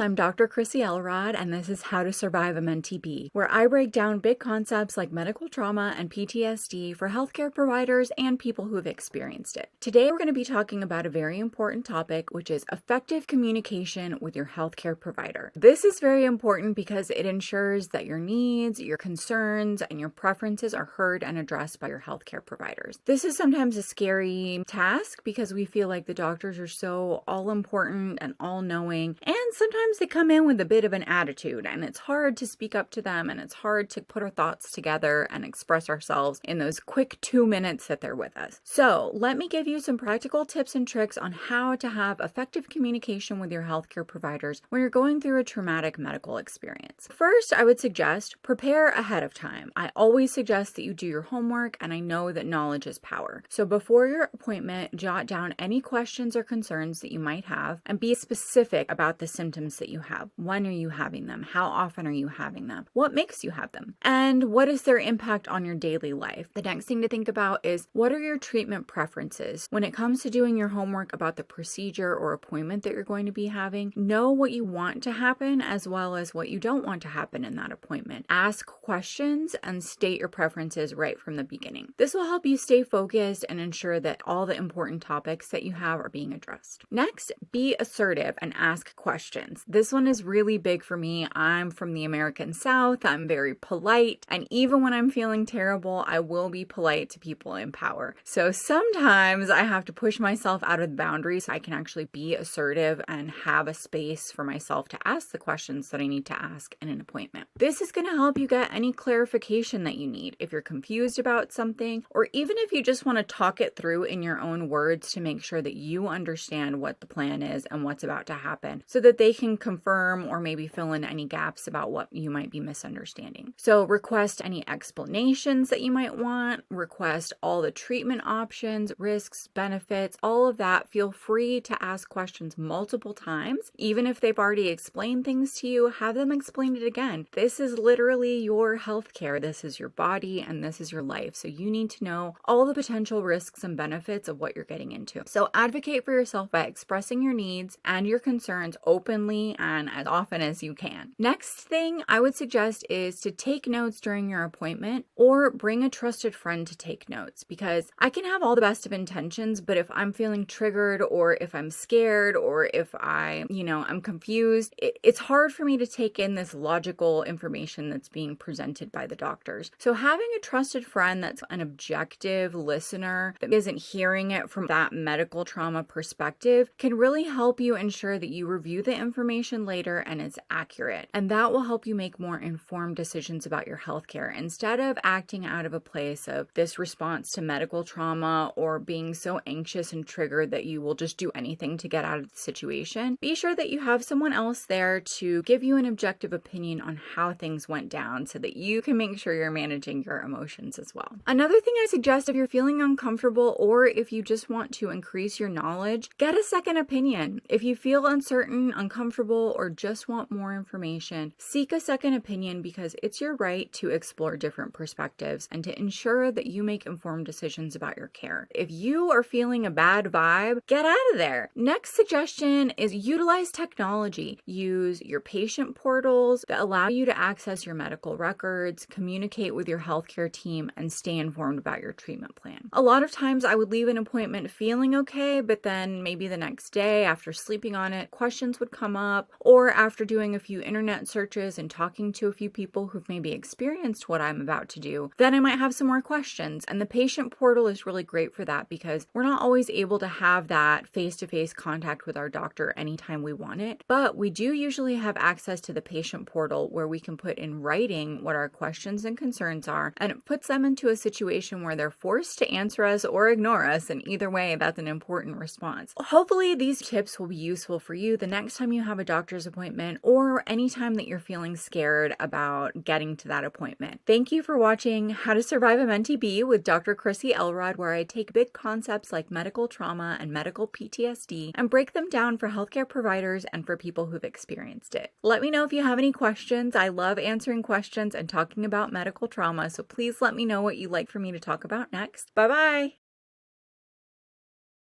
I'm Dr. Krisy Elrod, and this is How to Survive a Mentee Bee, where I break down big concepts like medical trauma and PTSD for healthcare providers and people who have experienced it. Today, we're going to be talking about a very important topic, which is effective communication with your healthcare provider. This is very important because it ensures that your needs, your concerns, and your preferences are heard and addressed by your healthcare providers. This is sometimes a scary task because we feel like the doctors are so all-important and all-knowing, and sometimes they come in with a bit of an attitude, and it's hard to speak up to them, and it's hard to put our thoughts together and express ourselves in those quick 2 minutes that they're with us. So let me give you some practical tips and tricks on how to have effective communication with your healthcare providers when you're going through a traumatic medical experience. First, I would suggest prepare ahead of time. I always suggest that you do your homework, and I know that knowledge is power. So before your appointment, jot down any questions or concerns that you might have and be specific about the symptoms that you have. When are you having them? How often are you having them? What makes you have them? And what is their impact on your daily life? The next thing to think about is, what are your treatment preferences? When it comes to doing your homework about the procedure or appointment that you're going to be having, know what you want to happen as well as what you don't want to happen in that appointment. Ask questions and state your preferences right from the beginning. This will help you stay focused and ensure that all the important topics that you have are being addressed. Next, be assertive and ask questions. This one is really big for me. I'm from the American South. I'm very polite. And even when I'm feeling terrible, I will be polite to people in power. So sometimes I have to push myself out of the boundaries so I can actually be assertive and have a space for myself to ask the questions that I need to ask in an appointment. This is going to help you get any clarification that you need if you're confused about something, or even if you just want to talk it through in your own words to make sure that you understand what the plan is and what's about to happen so that they can confirm or maybe fill in any gaps about what you might be misunderstanding. So request any explanations that you might want, request all the treatment options, risks, benefits, all of that. Feel free to ask questions multiple times. Even if they've already explained things to you, have them explain it again. This is literally your healthcare. This is your body and this is your life. So you need to know all the potential risks and benefits of what you're getting into. So advocate for yourself by expressing your needs and your concerns openly and as often as you can. Next thing I would suggest is to take notes during your appointment or bring a trusted friend to take notes, because I can have all the best of intentions, but if I'm feeling triggered or if I'm scared or if I'm confused, it's hard for me to take in this logical information that's being presented by the doctors. So having a trusted friend that's an objective listener that isn't hearing it from that medical trauma perspective can really help you ensure that you review the information later and it's accurate. And that will help you make more informed decisions about your healthcare instead of acting out of a place of this response to medical trauma or being so anxious and triggered that you will just do anything to get out of the situation. Be sure that you have someone else there to give you an objective opinion on how things went down so that you can make sure you're managing your emotions as well. Another thing I suggest, if you're feeling uncomfortable or if you just want to increase your knowledge, get a second opinion. If you feel uncertain, uncomfortable, or just want more information, seek a second opinion because it's your right to explore different perspectives and to ensure that you make informed decisions about your care. If you are feeling a bad vibe, get out of there. Next suggestion is utilize technology. Use your patient portals that allow you to access your medical records, communicate with your healthcare team, and stay informed about your treatment plan. A lot of times I would leave an appointment feeling okay, but then maybe the next day after sleeping on it, questions would come up, or after doing a few internet searches and talking to a few people who've maybe experienced what I'm about to do, then I might have some more questions. And the patient portal is really great for that because we're not always able to have that face-to-face contact with our doctor anytime we want it, but we do usually have access to the patient portal where we can put in writing what our questions and concerns are, and it puts them into a situation where they're forced to answer us or ignore us, and either way, that's an important response. Hopefully these tips will be useful for you the next time you have a doctor's appointment or anytime that you're feeling scared about getting to that appointment. Thank you for watching How to Survive a Mentee Bee with Dr. Krisy Elrod, where I take big concepts like medical trauma and medical PTSD and break them down for healthcare providers and for people who've experienced it. Let me know if you have any questions. I love answering questions and talking about medical trauma, so please let me know what you'd like for me to talk about next. Bye-bye!